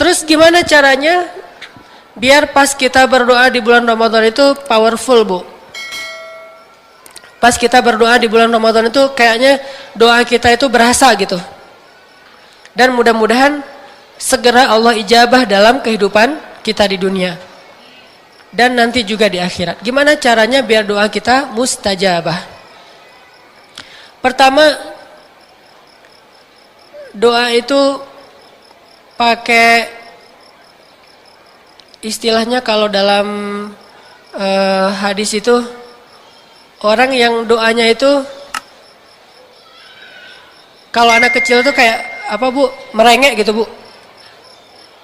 Terus gimana caranya biar pas kita berdoa di bulan Ramadan itu powerful, Bu? Pas kita berdoa di bulan Ramadan itu kayaknya doa kita itu berasa gitu. Dan mudah-mudahan segera Allah ijabah dalam kehidupan kita di dunia. Dan nanti juga di akhirat. Gimana caranya biar doa kita mustajabah? Pertama, doa itu pakai istilahnya kalau dalam hadis itu orang yang doanya itu kalau anak kecil itu kayak apa, Bu? Merengek gitu, Bu.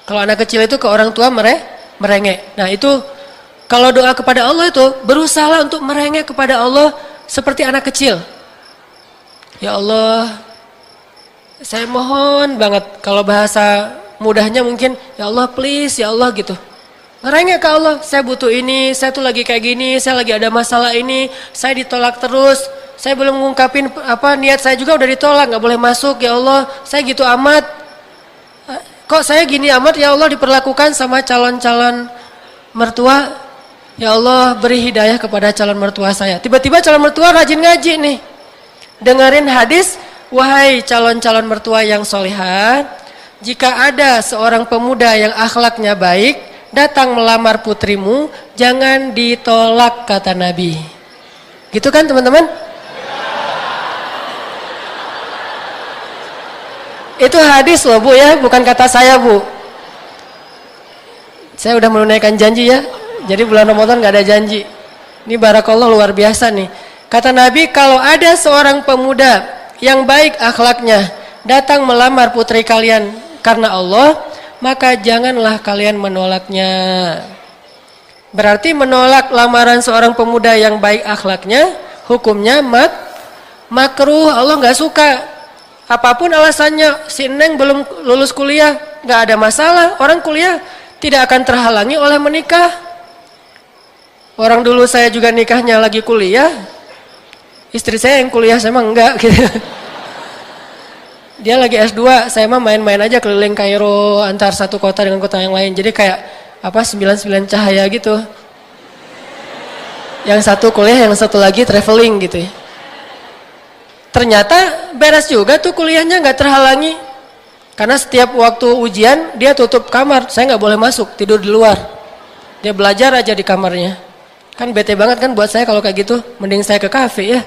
Kalau anak kecil itu ke orang tua merengek. Nah, itu kalau doa kepada Allah itu berusaha untuk merengek kepada Allah seperti anak kecil. Ya Allah, saya mohon banget, kalau bahasa mudahnya mungkin, ya Allah please, ya Allah gitu. Merengek ke Allah, saya butuh ini, saya tuh lagi kayak gini, saya lagi ada masalah ini, saya ditolak terus, saya belum ngungkapin niat saya juga udah ditolak, gak boleh masuk, ya Allah, saya gitu amat. Kok saya gini amat, ya Allah, diperlakukan sama calon-calon mertua, ya Allah beri hidayah kepada calon mertua saya. Tiba-tiba calon mertua rajin ngaji nih, dengerin hadis, wahai calon-calon mertua yang solihah, jika ada seorang pemuda yang akhlaknya baik, datang melamar putrimu, jangan ditolak, kata Nabi. Gitu kan teman-teman? Itu hadis loh, Bu, ya, bukan kata saya, Bu. Saya udah menunaikan janji ya. Jadi bulan Ramadan gak ada janji. Ini barakallah luar biasa nih. Kata Nabi, kalau ada seorang pemuda yang baik akhlaknya datang melamar putri kalian karena Allah, maka janganlah kalian menolaknya. Berarti menolak lamaran seorang pemuda yang baik akhlaknya hukumnya makruh. Allah gak suka. Apapun alasannya, si Neng belum lulus kuliah, gak ada masalah. Orang kuliah tidak akan terhalangi oleh menikah. Orang dulu saya juga nikahnya lagi kuliah, istri saya yang kuliah, saya mah enggak gitu. Dia lagi S2, saya mah main-main aja keliling Kairo antar satu kota dengan kota yang lain. Jadi kayak 99 cahaya gitu. Yang satu kuliah, yang satu lagi traveling gitu ya. Ternyata beres juga tuh kuliahnya, nggak terhalangi. Karena setiap waktu ujian dia tutup kamar, saya nggak boleh masuk, tidur di luar. Dia belajar aja di kamarnya. Kan bete banget kan buat saya kalau kayak gitu, mending saya ke kafe ya.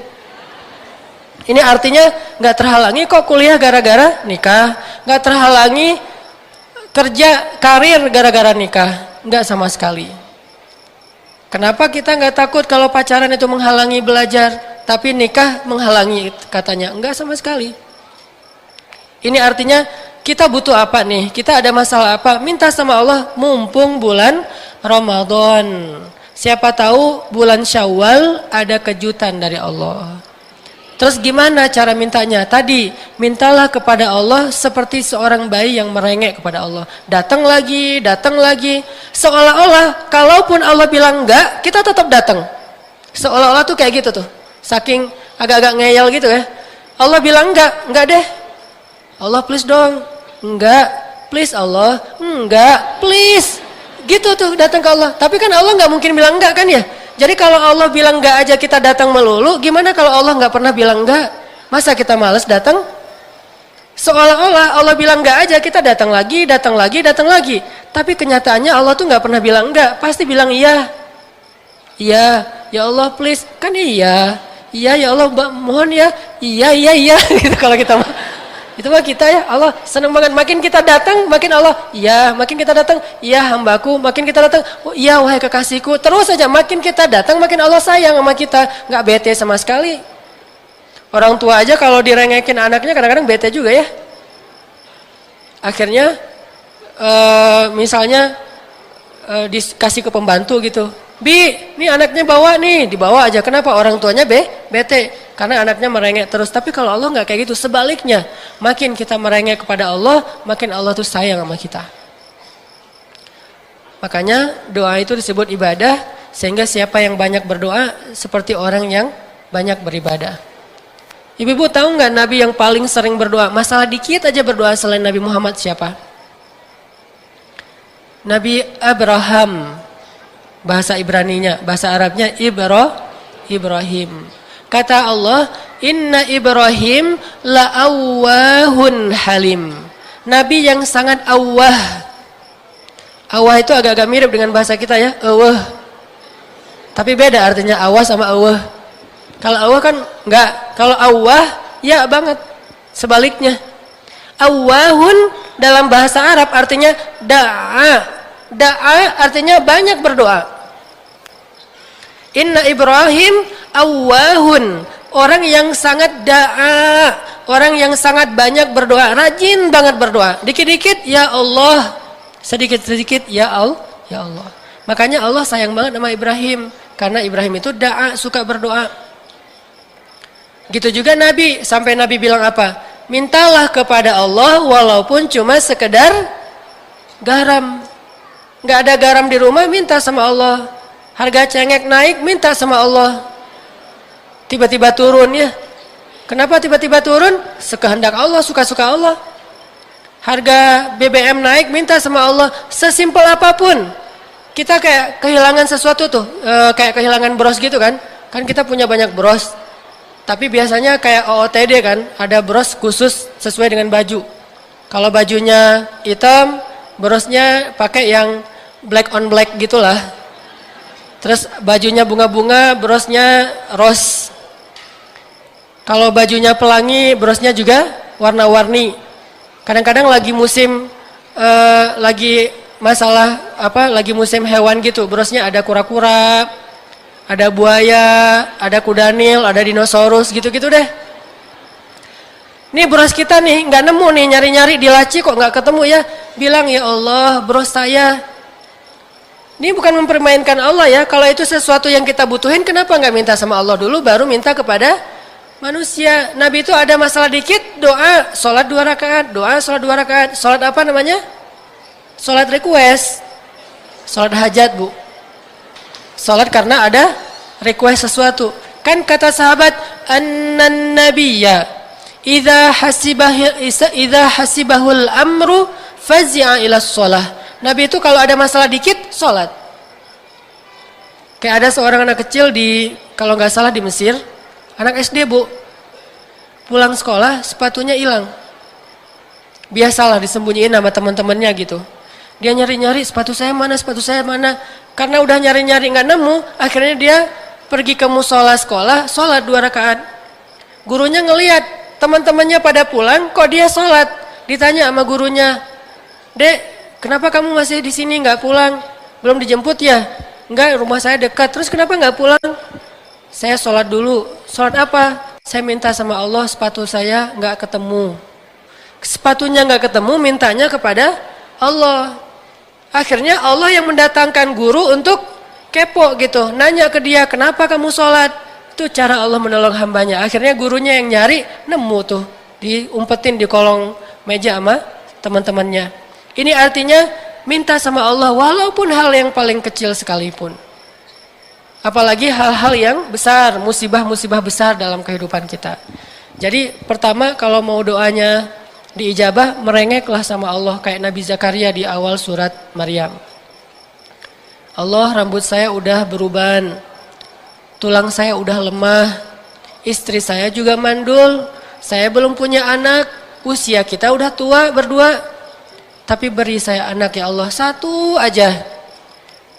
Ini artinya nggak terhalangi kok kuliah gara-gara nikah, nggak terhalangi kerja karir gara-gara nikah, nggak sama sekali. Kenapa kita nggak takut kalau pacaran itu menghalangi belajar? Tapi nikah menghalangi katanya, enggak sama sekali. Ini artinya kita butuh apa nih? Kita ada masalah apa? Minta sama Allah mumpung bulan Ramadan. Siapa tahu bulan Syawal ada kejutan dari Allah. Terus gimana cara mintanya? Tadi mintalah kepada Allah seperti seorang bayi yang merengek kepada Allah. Datang lagi, seolah-olah kalaupun Allah bilang enggak, kita tetap datang. Seolah-olah tuh kayak gitu tuh. Saking agak-agak ngeyel gitu ya. Allah bilang enggak deh. Allah please dong. Enggak, please Allah. Enggak, please. Gitu tuh datang ke Allah. Tapi kan Allah enggak mungkin bilang enggak kan ya. Jadi kalau Allah bilang enggak aja kita datang melulu, gimana kalau Allah enggak pernah bilang enggak? Masa kita malas datang? Seolah-olah Allah bilang enggak aja kita datang lagi. Tapi kenyataannya Allah tuh enggak pernah bilang enggak, pasti bilang iya. Iya, ya Allah please. Kan iya. Iya ya Allah mohon ya. Iya gitu kalau kita mah. Itu mah kita ya Allah senang banget, makin kita datang makin Allah iya, makin kita datang iya hambaku, makin kita datang oh iya wahai kekasihku, terus saja makin kita datang makin Allah sayang sama kita, nggak bete sama sekali. Orang tua aja kalau direngekin anaknya kadang-kadang bete juga ya. Akhirnya misalnya dikasih ke pembantu gitu, Bi, nih anaknya bawa nih, dibawa aja. Kenapa? Orang tuanya bete, karena anaknya merengek terus. Tapi kalau Allah nggak kayak gitu, sebaliknya, makin kita merengek kepada Allah, makin Allah tuh sayang sama kita. Makanya doa itu disebut ibadah, sehingga siapa yang banyak berdoa seperti orang yang banyak beribadah. Ibu-ibu tahu nggak Nabi yang paling sering berdoa? Masalah dikit aja berdoa selain Nabi Muhammad siapa? Nabi Abraham. Bahasa Ibraninya, bahasa Arabnya Ibrahim. Kata Allah, inna Ibrahim la'awwahun halim. Nabi yang sangat awwah. Awwah itu agak-agak mirip dengan bahasa kita ya, awwah. Tapi beda artinya awwah sama awwah. Kalau awwah kan enggak, kalau awwah ya banget. Sebaliknya. Awwahun dalam bahasa Arab artinya da'a. Da'a artinya banyak berdoa. Inna Ibrahim awwahun. Orang yang sangat da'a. Orang yang sangat banyak berdoa. Rajin banget berdoa. Dikit-dikit ya Allah. Sedikit-sedikit ya Allah. Ya Allah. Makanya Allah sayang banget sama Ibrahim. Karena Ibrahim itu da'a, suka berdoa. Gitu juga Nabi. Sampai Nabi bilang apa? Mintalah kepada Allah walaupun cuma sekedar garam. Nggak ada garam di rumah, minta sama Allah. Harga cengek naik, minta sama Allah. Tiba-tiba turun ya. Kenapa tiba-tiba turun? Sekehendak Allah, suka-suka Allah. Harga BBM naik, minta sama Allah. Sesimpel apapun. Kita kayak kehilangan sesuatu tuh. Kayak kehilangan bros gitu kan. Kan kita punya banyak bros. Tapi biasanya kayak OOTD kan. Ada bros khusus sesuai dengan baju. Kalau bajunya hitam, brosnya pakai yang black on black gitulah. Terus bajunya bunga-bunga, brosnya rose. Kalau bajunya pelangi, brosnya juga warna-warni. Kadang-kadang lagi musim lagi masalah apa? Lagi musim hewan gitu. Brosnya ada kura-kura, ada buaya, ada kudanil, ada dinosaurus gitu-gitu deh. Nih bros kita nih nggak nemu nih, nyari-nyari di laci kok nggak ketemu ya. Bilang ya Allah, bros saya. Ini bukan mempermainkan Allah ya. Kalau itu sesuatu yang kita butuhin, kenapa nggak minta sama Allah dulu, baru minta kepada manusia. Nabi itu ada masalah dikit, doa, sholat 2 rakaat, doa, sholat 2 rakaat. Sholat apa namanya? Sholat request. Sholat hajat bu. Sholat karena ada request sesuatu. Kan kata sahabat, annan nabiyya idza hasibahul amru fazi'a ila sholah. Nabi itu kalau ada masalah dikit, sholat. Kayak ada seorang anak kecil di, kalau nggak salah di Mesir, anak SD bu, pulang sekolah sepatunya hilang. Biasalah disembunyiin sama teman-temannya gitu. Dia nyari-nyari sepatu saya mana, Karena udah nyari-nyari nggak nemu, akhirnya dia pergi ke musola sekolah, sholat 2 rakaat. Gurunya ngelihat teman-temannya pada pulang, kok dia sholat. Ditanya sama gurunya, Dek, kenapa kamu masih di sini nggak pulang? Belum dijemput ya? Enggak, rumah saya dekat. Terus kenapa nggak pulang? Saya sholat dulu. Sholat apa? Saya minta sama Allah sepatu saya nggak ketemu. Sepatunya nggak ketemu, mintanya kepada Allah. Akhirnya Allah yang mendatangkan guru untuk kepo gitu. Nanya ke dia, kenapa kamu sholat? Itu cara Allah menolong hambanya. Akhirnya gurunya yang nyari, nemu tuh. Diumpetin di kolong meja sama teman-temannya. Ini artinya minta sama Allah walaupun hal yang paling kecil sekalipun. Apalagi hal-hal yang besar, musibah-musibah besar dalam kehidupan kita. Jadi pertama kalau mau doanya diijabah, merengeklah sama Allah kayak Nabi Zakaria di awal surat Maryam. Allah, rambut saya udah beruban, tulang saya udah lemah, istri saya juga mandul, saya belum punya anak, usia kita udah tua berdua. Tapi beri saya anak ya Allah, 1 aja.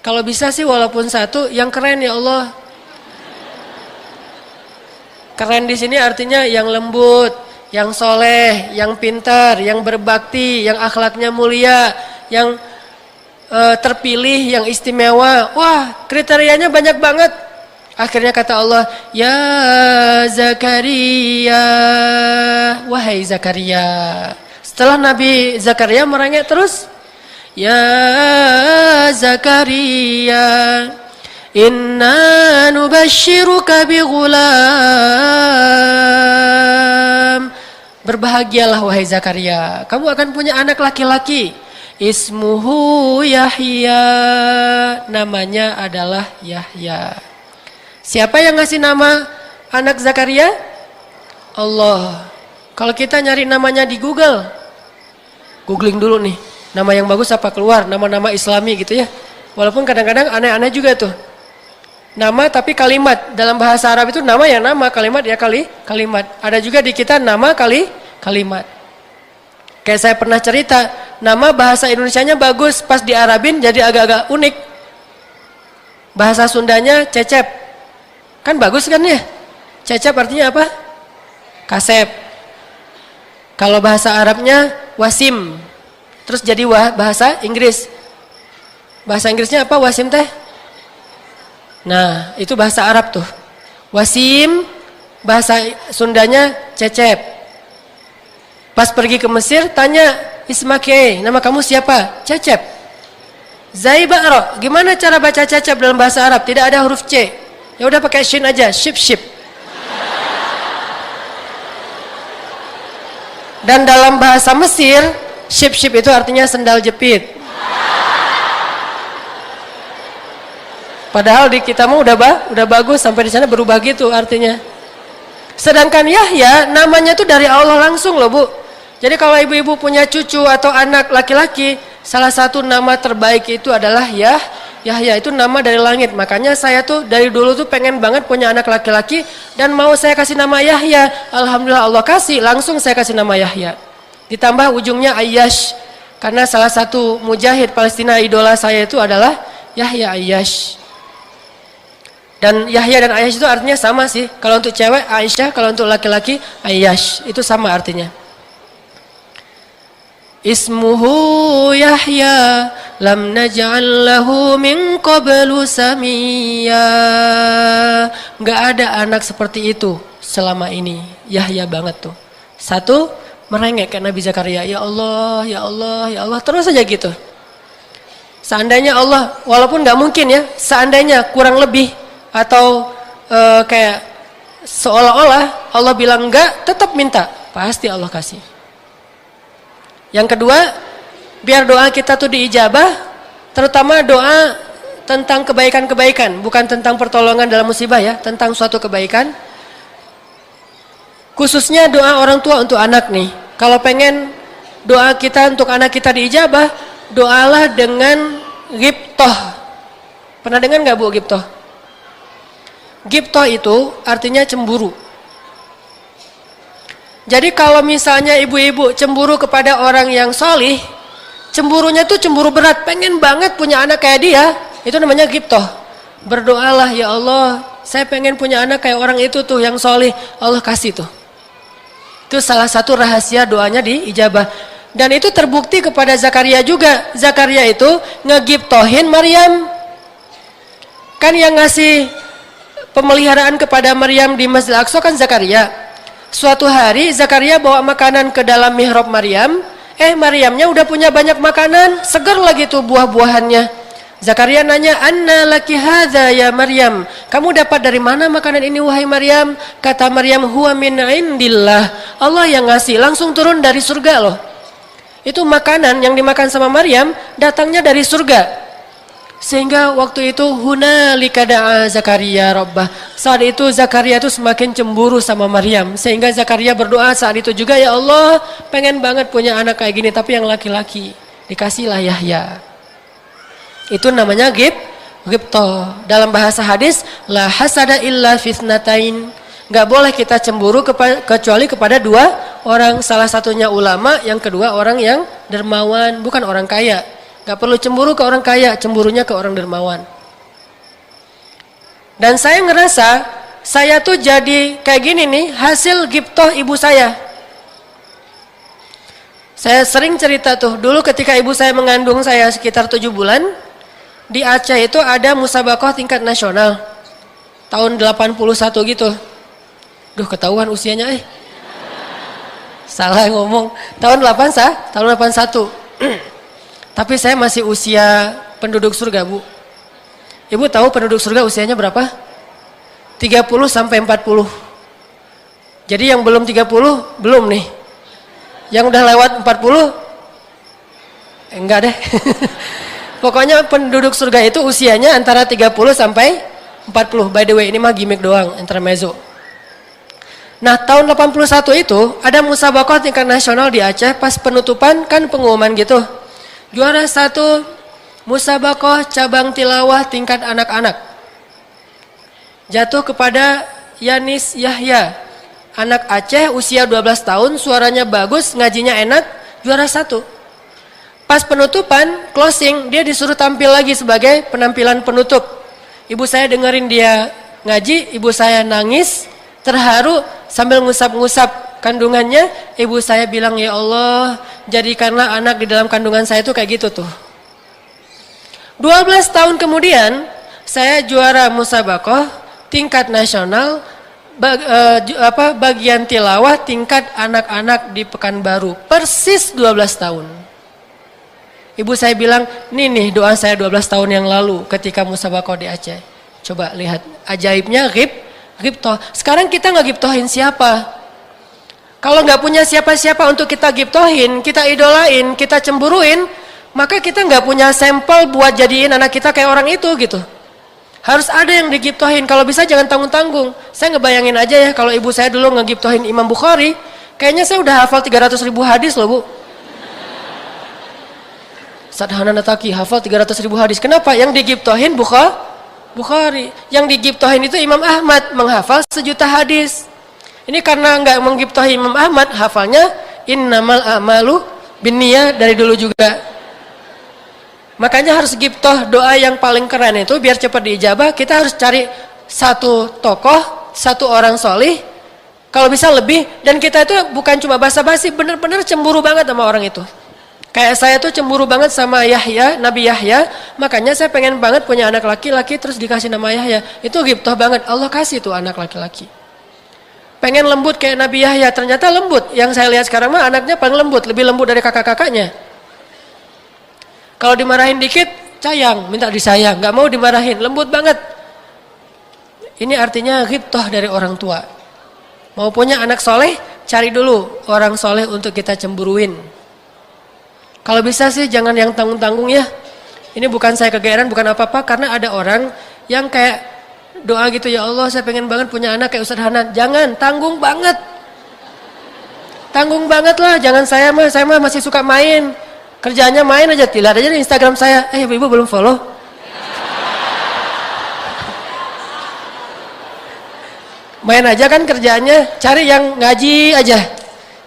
Kalau bisa sih walaupun 1, yang keren ya Allah. Keren di sini artinya yang lembut, yang soleh, yang pintar, yang berbakti, yang akhlaknya mulia, yang terpilih, yang istimewa. Wah, kriterianya banyak banget. Akhirnya kata Allah, ya Zakaria, wahai Zakaria. Setelah Nabi Zakaria merengek terus, ya Zakaria, inna nubashiruka bighulam. Berbahagialah wahai Zakaria, kamu akan punya anak laki-laki. Ismuhu Yahya, namanya adalah Yahya. Siapa yang ngasih nama anak Zakaria? Allah. Kalau kita nyari namanya di Google, googling dulu nih. Nama yang bagus apa keluar, nama-nama Islami gitu ya. Walaupun kadang-kadang aneh-aneh juga tuh. Nama tapi kalimat. Dalam bahasa Arab itu nama ya nama, kalimat ya kalimat. Ada juga di kita nama kalimat. Kayak saya pernah cerita, nama bahasa Indonesianya bagus, pas di Arabin jadi agak-agak unik. Bahasa Sundanya Cecep. Kan bagus kan ya? Cecep artinya apa? Kasep. Kalau bahasa Arabnya Wasim. Terus jadi bahasa Inggris. Bahasa Inggrisnya apa Wasim teh? Nah, itu bahasa Arab tuh. Wasim, bahasa Sundanya Cecep. Pas pergi ke Mesir, tanya Ismake, nama kamu siapa? Cecep. Zaibaro, gimana cara baca Cecep dalam bahasa Arab? Tidak ada huruf C. Ya udah pakai shin aja, ship. Dan dalam bahasa Mesir, ship itu artinya sendal jepit. Padahal di kita mah udah bagus, sampai di sana berubah gitu artinya. Sedangkan Yahya namanya itu dari Allah langsung loh Bu. Jadi kalau ibu-ibu punya cucu atau anak laki-laki, salah satu nama terbaik itu adalah Yahya, itu nama dari langit. Makanya saya tuh dari dulu tuh pengen banget punya anak laki-laki dan mau saya kasih nama Yahya. Alhamdulillah Allah kasih, langsung saya kasih nama Yahya. Ditambah ujungnya Ayyash, karena salah satu mujahid Palestina idola saya itu adalah Yahya Ayyash. Dan Yahya dan Ayyash itu artinya sama sih. Kalau untuk cewek Aisyah, kalau untuk laki-laki Ayyash, itu sama artinya. Ismuhu Yahya lam naj'al lahu min qablu samiyya. Enggak ada anak seperti itu selama ini. Yahya banget tuh. Satu, merengek kayak Nabi Zakaria, ya Allah, ya Allah, ya Allah, terus saja gitu. Seandainya Allah, walaupun nggak mungkin ya, seandainya kurang lebih atau kayak seolah-olah Allah bilang enggak, tetap minta, pasti Allah kasih. Yang kedua, biar doa kita tuh diijabah, terutama doa tentang kebaikan-kebaikan, bukan tentang pertolongan dalam musibah ya, tentang suatu kebaikan. Khususnya doa orang tua untuk anak nih. Kalau pengen doa kita untuk anak kita diijabah, doalah dengan ghibtoh. Pernah dengar nggak Bu ghibtoh? Ghibtoh itu artinya cemburu. Jadi kalau misalnya ibu-ibu cemburu kepada orang yang solih, cemburunya tuh cemburu berat, pengen banget punya anak kayak dia, itu namanya ghibtoh. Berdoalah, ya Allah, saya pengen punya anak kayak orang itu tuh yang solih, Allah kasih tuh. Itu salah satu rahasia doanya diijabah. Dan itu terbukti kepada Zakaria juga. Zakaria itu ngeghibtohin Maryam. Kan yang ngasih pemeliharaan kepada Maryam di Masjid Al-Aqsa kan Zakaria. Suatu hari Zakaria bawa makanan ke dalam mihrab Maryam. Maryamnya udah punya banyak makanan, segar lagi tuh buah-buahannya. Zakaria nanya, "Anna laki hadza ya Maryam?" Kamu dapat dari mana makanan ini wahai Maryam? Kata Maryam, "Huwa min indillah." Allah yang ngasih, langsung turun dari surga loh. Itu makanan yang dimakan sama Maryam datangnya dari surga. Sehingga waktu itu hunalika da'a Zakaria rabbah. Saat itu Zakaria itu semakin cemburu sama Maryam. Sehingga Zakaria berdoa saat itu juga, ya Allah, pengen banget punya anak kayak gini tapi yang laki-laki. Dikasihlah Yahya. Itu namanya ghibtoh. Dalam bahasa hadis, la hasada illa fitnatain. Enggak boleh kita cemburu kecuali kepada dua orang. Salah satunya ulama, yang kedua orang yang dermawan, bukan orang kaya. Gak perlu cemburu ke orang kaya, cemburunya ke orang dermawan. Dan saya ngerasa, saya tuh jadi kayak gini nih, hasil ghibtoh ibu saya. Saya sering cerita tuh, dulu ketika ibu saya mengandung saya sekitar 7 bulan, di Aceh itu ada musabaqah tingkat nasional. Tahun 81 gitu. Duh, ketahuan usianya Salah ngomong. Tahun 81. Tapi saya masih usia penduduk surga, Bu. Ibu tahu penduduk surga usianya berapa? 30 sampai 40. Jadi yang belum 30 belum nih. Yang udah lewat 40 enggak deh. Pokoknya penduduk surga itu usianya antara 30 sampai 40. By the way, ini mah gimmick doang, intermezzo. Nah, tahun 81 itu ada musabaqah tingkat nasional di Aceh, pas penutupan kan pengumuman gitu. Juara 1 musabaqah cabang tilawah tingkat anak-anak. Jatuh kepada Yanis Yahya, anak Aceh, usia 12 tahun, suaranya bagus, ngajinya enak, juara 1. Pas penutupan, closing, dia disuruh tampil lagi sebagai penampilan penutup. Ibu saya dengerin dia ngaji, ibu saya nangis, terharu sambil ngusap-ngusap kandungannya. Ibu saya bilang, ya Allah, jadikanlah anak di dalam kandungan saya itu kayak gitu tuh. 12 tahun kemudian, saya juara musabaqah tingkat nasional, bagian tilawah tingkat anak-anak di Pekanbaru, persis 12 tahun. Ibu saya bilang, nih doa saya 12 tahun yang lalu ketika musabaqah di Aceh. Coba lihat ajaibnya, ghibtoh. Sekarang kita nggak ghibtohin siapa? Kalau nggak punya siapa-siapa untuk kita ghibtohin, kita idolain, kita cemburuin, maka kita nggak punya sampel buat jadiin anak kita kayak orang itu gitu. Harus ada yang digiptohin. Kalau bisa jangan tanggung-tanggung. Saya ngebayangin aja ya, kalau ibu saya dulu ngegiptohin Imam Bukhari, kayaknya saya udah hafal 300.000 hadis loh, Bu. Ustaz Hanan Ataki hafal 300.000 hadis. Kenapa? Yang digiptohin Bukhari. Yang digiptohin itu Imam Ahmad, menghafal 1.000.000 hadis. Ini karena nggak menggiptohin Imam Ahmad, hafalnya innamal a'malu binniyah dari dulu juga. Makanya harus giptoh doa yang paling keren itu biar cepat diijabah. Kita harus cari satu tokoh, satu orang solih, kalau bisa lebih. Dan kita itu bukan cuma basa-basi, benar-benar cemburu banget sama orang itu. Kayak saya tuh cemburu banget sama Yahya, Nabi Yahya. Makanya saya pengen banget punya anak laki-laki terus dikasih nama Yahya. Itu giptoh banget, Allah kasih tuh anak laki-laki. Pengen lembut kayak Nabi Yahya, ternyata lembut. Yang saya lihat sekarang mah anaknya paling lembut, lebih lembut dari kakak-kakaknya. Kalau dimarahin dikit, sayang, minta disayang. Gak mau dimarahin, lembut banget. Ini artinya ghibtoh dari orang tua. Mau punya anak soleh, cari dulu orang soleh untuk kita cemburuin. Kalau bisa sih jangan yang tanggung-tanggung ya. Ini bukan saya kegeeran, bukan apa-apa. Karena ada orang yang kayak doa gitu, ya Allah saya pengen banget punya anak kayak Ustaz Hanan. Jangan, tanggung banget. Tanggung banget lah, jangan saya mah masih suka main. Kerjanya main aja, lihat aja di Instagram saya. Ibu belum follow. Main aja kan kerjaannya, cari yang ngaji aja,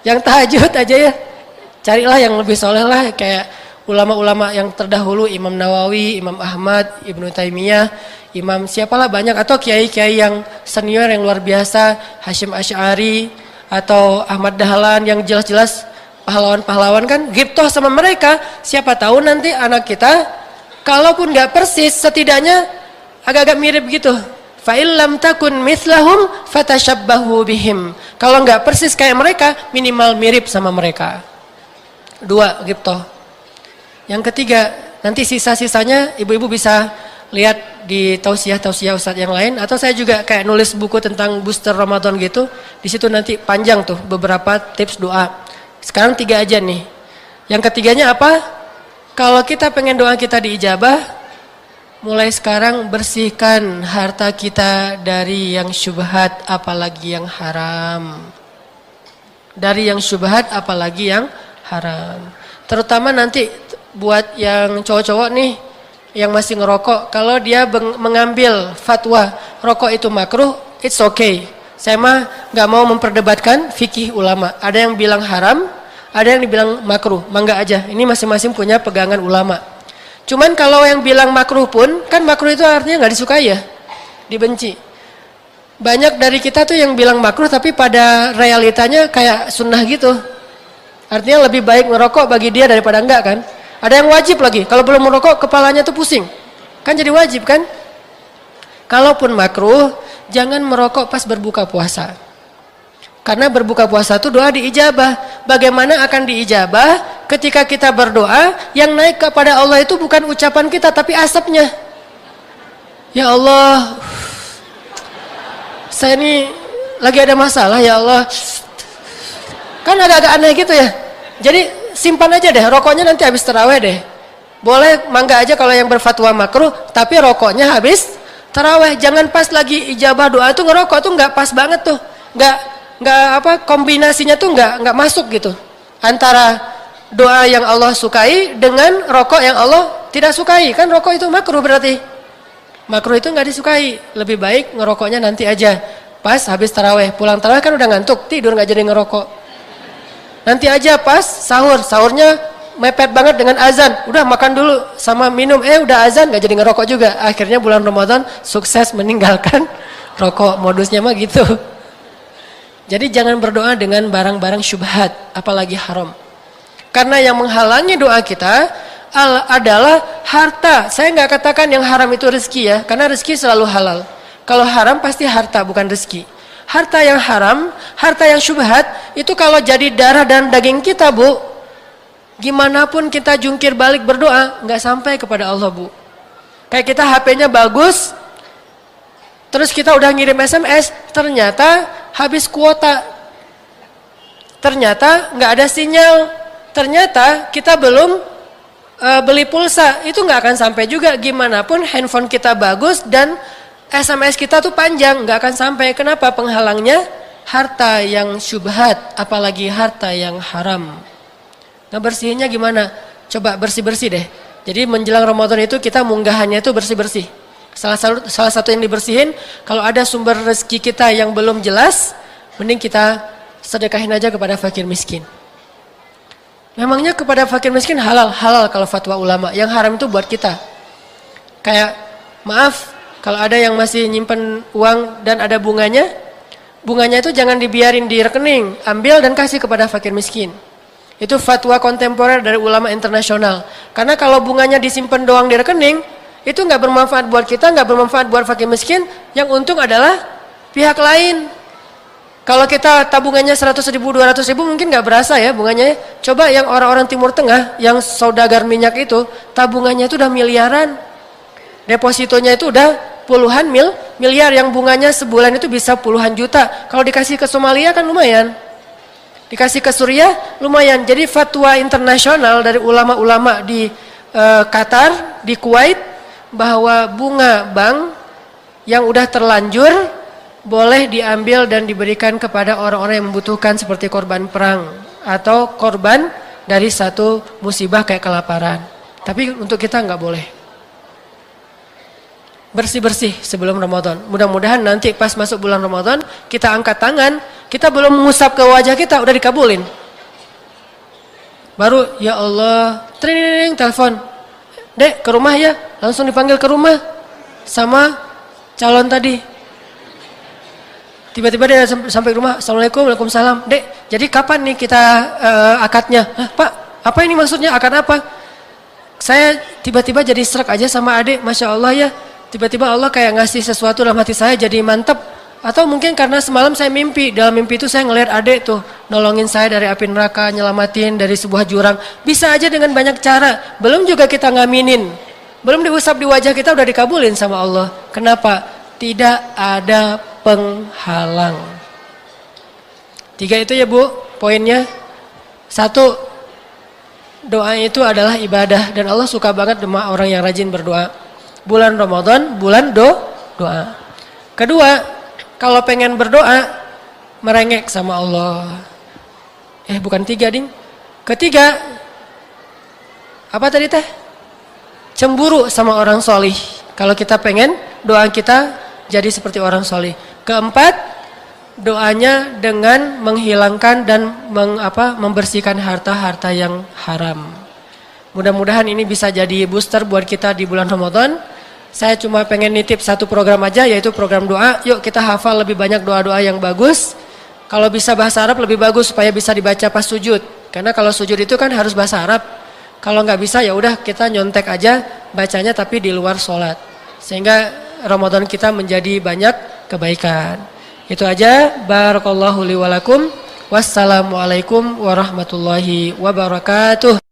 yang tahajud aja ya. Carilah yang lebih soleh lah, kayak ulama-ulama yang terdahulu, Imam Nawawi, Imam Ahmad, Ibnu Taimiyah, Imam siapalah banyak, atau kiai-kiai yang senior yang luar biasa, Hasyim Asy'ari atau Ahmad Dahlan yang jelas-jelas pahlawan-pahlawan kan, ghibtoh sama mereka. Siapa tahu nanti anak kita, kalaupun nggak persis, setidaknya agak-agak mirip gitu. Fa'il lam takun mithlahum fatashabbahu bihim. Kalau nggak persis kayak mereka, minimal mirip sama mereka. 2, ghibtoh. Yang ketiga, nanti sisa-sisanya ibu-ibu bisa lihat di tausiah-tausiah ustadz yang lain, atau saya juga kayak nulis buku tentang booster Ramadan gitu. Di situ nanti panjang tuh beberapa tips doa. Sekarang 3 aja nih. Yang ketiganya apa? Kalau kita pengen doa kita diijabah, mulai sekarang bersihkan harta kita dari yang syubhat apalagi yang haram. Dari yang syubhat apalagi yang haram. Terutama nanti buat yang cowok-cowok nih yang masih ngerokok, kalau dia mengambil fatwa rokok itu makruh, it's okay. Saya mah nggak mau memperdebatkan fikih ulama. Ada yang bilang haram, ada yang dibilang makruh. Mangga aja. Ini masing-masing punya pegangan ulama. Cuman kalau yang bilang makruh pun, kan makruh itu artinya nggak disukai ya, dibenci. Banyak dari kita tuh yang bilang makruh, tapi pada realitanya kayak sunnah gitu. Artinya lebih baik ngerokok bagi dia daripada enggak kan. Ada yang wajib lagi. Kalau belum merokok kepalanya tuh pusing. Kan jadi wajib kan. Kalaupun makruh, jangan merokok pas berbuka puasa. Karena berbuka puasa itu doa diijabah. Bagaimana akan diijabah ketika kita berdoa, yang naik kepada Allah itu bukan ucapan kita tapi asapnya. Ya Allah, saya ini lagi ada masalah ya Allah. Kan agak-agak aneh gitu ya. Jadi simpan aja deh, rokoknya nanti habis taraweh deh. Boleh mangga aja kalau yang berfatwa makruh, tapi rokoknya habis taraweh. Jangan pas lagi ijabah doa itu ngerokok tuh nggak pas banget tuh. Nggak kombinasinya tuh nggak masuk gitu. Antara doa yang Allah sukai dengan rokok yang Allah tidak sukai. Kan rokok itu makruh berarti. Makruh itu nggak disukai. Lebih baik ngerokoknya nanti aja. Pas habis taraweh. Pulang taraweh kan udah ngantuk. Tidur nggak jadi ngerokok. Nanti aja pas sahur. Sahurnya mepet banget dengan azan. Udah makan dulu sama minum. Udah azan nggak jadi ngerokok juga. Akhirnya bulan Ramadan sukses meninggalkan rokok. Modusnya mah gitu. Jadi jangan berdoa dengan barang-barang syubhat. Apalagi haram. Karena yang menghalangi doa kita adalah harta. Saya nggak katakan yang haram itu rezeki ya, karena rezeki selalu halal. Kalau haram pasti harta, bukan rezeki. Harta yang haram, harta yang syubhat, itu kalau jadi darah dan daging kita, Bu, gimana pun kita jungkir balik berdoa, nggak sampai kepada Allah, Bu. Kayak kita HP-nya bagus, terus kita udah ngirim SMS, ternyata habis kuota. Ternyata nggak ada sinyal. Ternyata kita belum beli pulsa, itu nggak akan sampai juga. Gimana pun handphone kita bagus dan SMS kita tuh panjang, nggak akan sampai. Kenapa? Penghalangnya harta yang syubhat, apalagi harta yang haram. Nah bersihinnya gimana? Coba bersih-bersih deh. Jadi menjelang Ramadan itu kita munggahannya itu bersih-bersih. Salah satu yang dibersihin, kalau ada sumber rezeki kita yang belum jelas, mending kita sedekahin aja kepada fakir miskin. Memangnya kepada fakir miskin halal kalau fatwa ulama. Yang haram itu buat kita. Kayak maaf kalau ada yang masih nyimpen uang dan ada bunganya, bunganya itu jangan dibiarin di rekening, ambil dan kasih kepada fakir miskin. Itu fatwa kontemporer dari ulama internasional. Karena kalau bunganya disimpan doang di rekening, itu nggak bermanfaat buat kita, nggak bermanfaat buat fakir miskin. Yang untung adalah pihak lain. Kalau kita tabungannya 100.000, 200.000 mungkin nggak berasa ya bunganya. Coba yang orang-orang Timur Tengah, yang saudagar minyak itu, tabungannya itu udah miliaran. Depositonya itu udah puluhan miliar, yang bunganya sebulan itu bisa puluhan juta. Kalau dikasih ke Somalia kan lumayan. Dikasih ke Suriah lumayan. Jadi fatwa internasional dari ulama-ulama di Qatar, di Kuwait, bahwa bunga bank yang udah terlanjur boleh diambil dan diberikan kepada orang-orang yang membutuhkan seperti korban perang atau korban dari satu musibah kayak kelaparan. Tapi untuk kita nggak boleh. Bersih-bersih sebelum Ramadan. Mudah-mudahan nanti pas masuk bulan Ramadan kita angkat tangan, kita belum mengusap ke wajah kita udah dikabulin. Baru ya Allah, tring telepon. Dek ke rumah ya, langsung dipanggil ke rumah sama calon tadi. Tiba-tiba dia sampai rumah, Assalamualaikum, Waalaikumsalam. Dek, jadi kapan nih kita akadnya? Pak, apa ini maksudnya akad apa? Saya tiba-tiba jadi serak aja sama adik, Masya Allah ya. Tiba-tiba Allah kayak ngasih sesuatu dalam hati saya jadi mantep. Atau mungkin karena semalam saya mimpi, dalam mimpi itu saya ngelihat adik tuh nolongin saya dari api neraka, nyelamatin dari sebuah jurang. Bisa aja dengan banyak cara. Belum juga kita ngaminin. Belum diusap di wajah kita udah dikabulin sama Allah. Kenapa? Tidak ada penghalang. 3 itu ya Bu, poinnya. 1, doa itu adalah ibadah dan Allah suka banget sama orang yang rajin berdoa. Bulan Ramadan, bulan doa. Kedua, kalau pengen berdoa, merengek sama Allah. Bukan 3 ding. Ketiga, apa tadi teh? Cemburu sama orang solih. Kalau kita pengen doa kita jadi seperti orang solih. Keempat, doanya dengan menghilangkan dan membersihkan harta-harta yang haram. Mudah-mudahan ini bisa jadi booster buat kita di bulan Ramadan. Saya cuma pengen nitip satu program aja, yaitu program doa. Yuk kita hafal lebih banyak doa-doa yang bagus. Kalau bisa bahasa Arab lebih bagus supaya bisa dibaca pas sujud. Karena kalau sujud itu kan harus bahasa Arab. Kalau nggak bisa ya udah kita nyontek aja bacanya tapi di luar sholat. Sehingga Ramadan kita menjadi banyak kebaikan. Itu aja. Barakallahu li wa lakum. Wassalamualaikum warahmatullahi wabarakatuh.